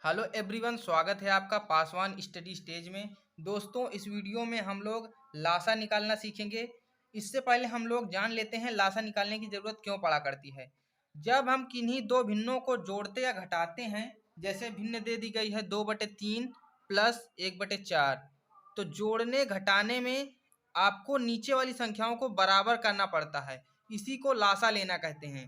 Hello everyone, स्वागत है आपका पासवान स्टडी स्टेज में। दोस्तों, इस वीडियो में हम लोग लासा निकालना सीखेंगे। इससे पहले हम लोग जान लेते हैं लासा निकालने की ज़रूरत क्यों पड़ा करती है। जब हम किन्हीं दो भिन्नों को जोड़ते या घटाते हैं, जैसे भिन्न दे दी गई है 2/3 प्लस 1/4, तो जोड़ने घटाने में आपको नीचे वाली संख्याओं को बराबर करना पड़ता है। इसी को लासा लेना कहते हैं।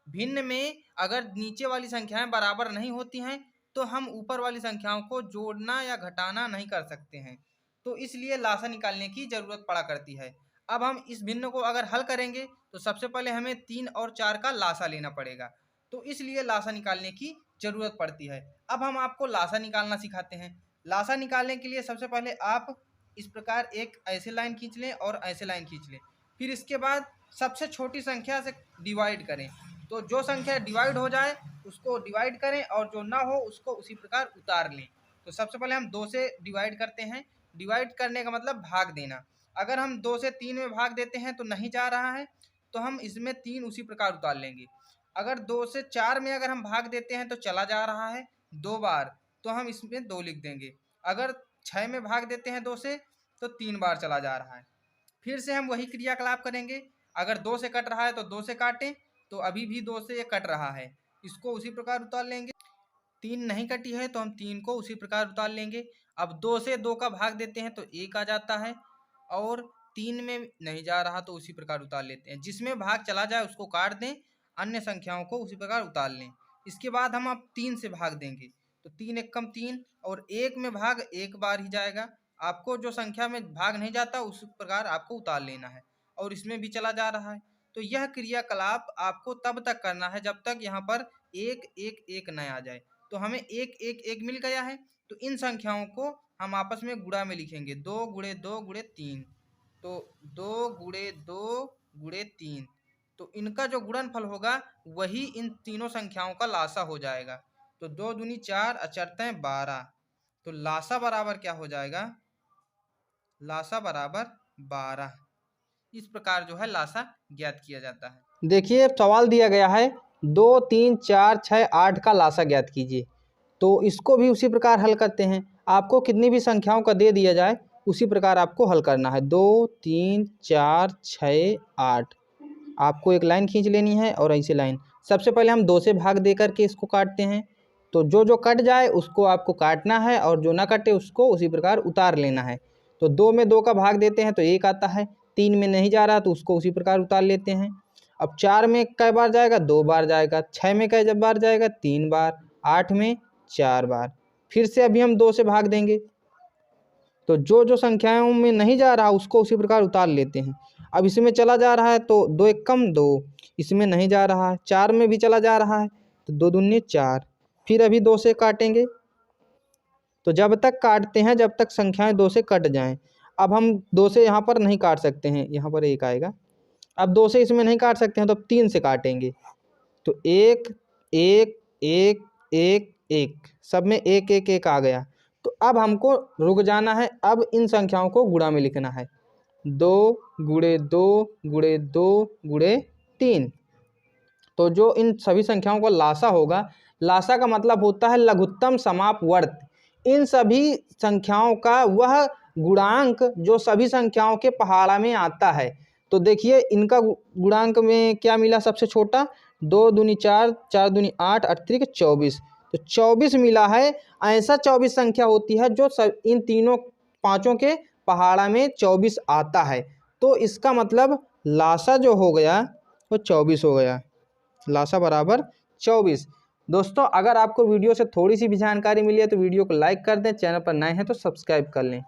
भिन्न में अगर नीचे वाली संख्याएं बराबर नहीं होती हैं तो हम ऊपर वाली संख्याओं को जोड़ना या घटाना नहीं कर सकते हैं, तो इसलिए लासा निकालने की ज़रूरत पड़ा करती है। अब हम इस भिन्न को अगर हल करेंगे तो सबसे पहले हमें 3 और 4 का लासा लेना पड़ेगा, तो इसलिए लासा निकालने की ज़रूरत पड़ती है। अब हम आपको लासा निकालना सिखाते हैं। लासा निकालने के लिए सबसे पहले आप इस प्रकार एक ऐसे लाइन खींच लें और ऐसे लाइन खींच लें। फिर इसके बाद सबसे छोटी संख्या से डिवाइड करें, तो जो संख्या डिवाइड हो जाए उसको डिवाइड करें और जो ना हो उसको उसी प्रकार उतार लें। तो सबसे पहले हम 2 से डिवाइड करते हैं। डिवाइड करने का मतलब भाग देना। अगर हम 2 से 3 में भाग देते हैं तो नहीं जा रहा है, तो हम इसमें 3 उसी प्रकार उतार लेंगे। अगर 2 से 4 में अगर हम भाग देते हैं तो चला जा रहा है 2 बार, तो हम इसमें 2 लिख देंगे। अगर 6 में भाग देते हैं 2 से तो 3 बार चला जा रहा है। फिर से हम वही क्रियाकलाप करेंगे। अगर 2 से कट रहा है तो 2 से काटें, तो अभी भी 2 से ये कट रहा है, इसको उसी प्रकार उतार लेंगे। 3 नहीं कटी है तो हम 3 को उसी प्रकार उतार लेंगे। अब 2 से 2 का भाग देते हैं तो 1 आ जाता है, और 3 में नहीं जा रहा तो उसी प्रकार उतार लेते हैं। जिसमें भाग चला जाए उसको काट दें, अन्य संख्याओं को उसी प्रकार उतार लें। इसके बाद हम अब 3 से भाग देंगे, तो 3 एकम 3, और 1 में भाग एक बार ही जाएगा। आपको जो संख्या में भाग नहीं जाता उस प्रकार आपको उतार लेना है, और इसमें भी चला जा रहा है। तो यह क्रियाकलाप आपको तब तक करना है जब तक यहाँ पर 1 1 1 न आ जाए। तो हमें 1 1 1 मिल गया है, तो इन संख्याओं को हम आपस में गुणा में लिखेंगे। 2 × 2 × 3, तो 2 × 2 × 3, तो इनका जो गुणनफल होगा वही इन तीनों संख्याओं का लासा हो जाएगा। तो 2 दूनी 4 अचरतें 12, तो लासा बराबर क्या हो जाएगा? लासा बराबर 12। इस प्रकार जो है लासा ज्ञात किया जाता है। देखिए, सवाल दिया गया है 2 3 4 6 8 का लासा ज्ञात कीजिए, तो इसको भी उसी प्रकार हल करते हैं। आपको कितनी भी संख्याओं का दे दिया जाए उसी प्रकार आपको हल करना है। 2 3 4 6 8, आपको एक लाइन खींच लेनी है और ऐसे लाइन। सबसे पहले हम 2 से भाग दे करके इसको काटते हैं, तो जो जो कट जाए उसको आपको काटना है और जो ना कटे उसको उसी प्रकार उतार लेना है। तो 2 में 2 का भाग देते हैं तो 1 आता है, 3 में नहीं जा रहा तो उसको उसी प्रकार उतार लेते हैं। अब 4 में कै बार जाएगा? 2 बार जाएगा। 6 में कै बार जाएगा? 3 बार। 8 में 4 बार। फिर से अभी हम 2 से भाग देंगे, तो जो जो संख्याओं में नहीं जा रहा उसको उसी प्रकार उतार लेते हैं। अब इसमें चला जा रहा है तो 2 एकम 2, इसमें नहीं जा रहा है। 4 में भी चला जा रहा है तो 2 दूनी 4। फिर अभी 2 से काटेंगे, तो जब तक काटते हैं जब तक संख्याएं 2 से कट जाएं। अब हम 2 से यहाँ पर नहीं काट सकते हैं, यहाँ पर 1 आएगा। अब 2 से इसमें नहीं काट सकते हैं तो 3 से काटेंगे, तो 1 1 1 1 1, सब में 1 1 1 आ गया। तो अब हमको रुक जाना है। अब इन संख्याओं को गुणा में लिखना है। 2 × 2 × 2 × 3, तो जो इन सभी संख्याओं का लासा होगा, लासा का मतलब होता है लघुत्तम समापवर्त। इन सभी संख्याओं का वह गुणांक जो सभी संख्याओं के पहाड़ा में आता है। तो देखिए, इनका गुणांक में क्या मिला? सबसे छोटा 2 दूनी 4 4 दूनी 8 8 24, तो 24 मिला है। ऐसा 24 संख्या होती है जो इन तीनों पांचों के पहाड़ा में 24 आता है। तो इसका मतलब लासा जो हो गया वो 24 हो गया। लासा बराबर 24। दोस्तों, अगर आपको वीडियो से थोड़ी सी भी जानकारी मिली है तो वीडियो को लाइक कर दें, चैनल पर नए हैं तो सब्सक्राइब कर लें।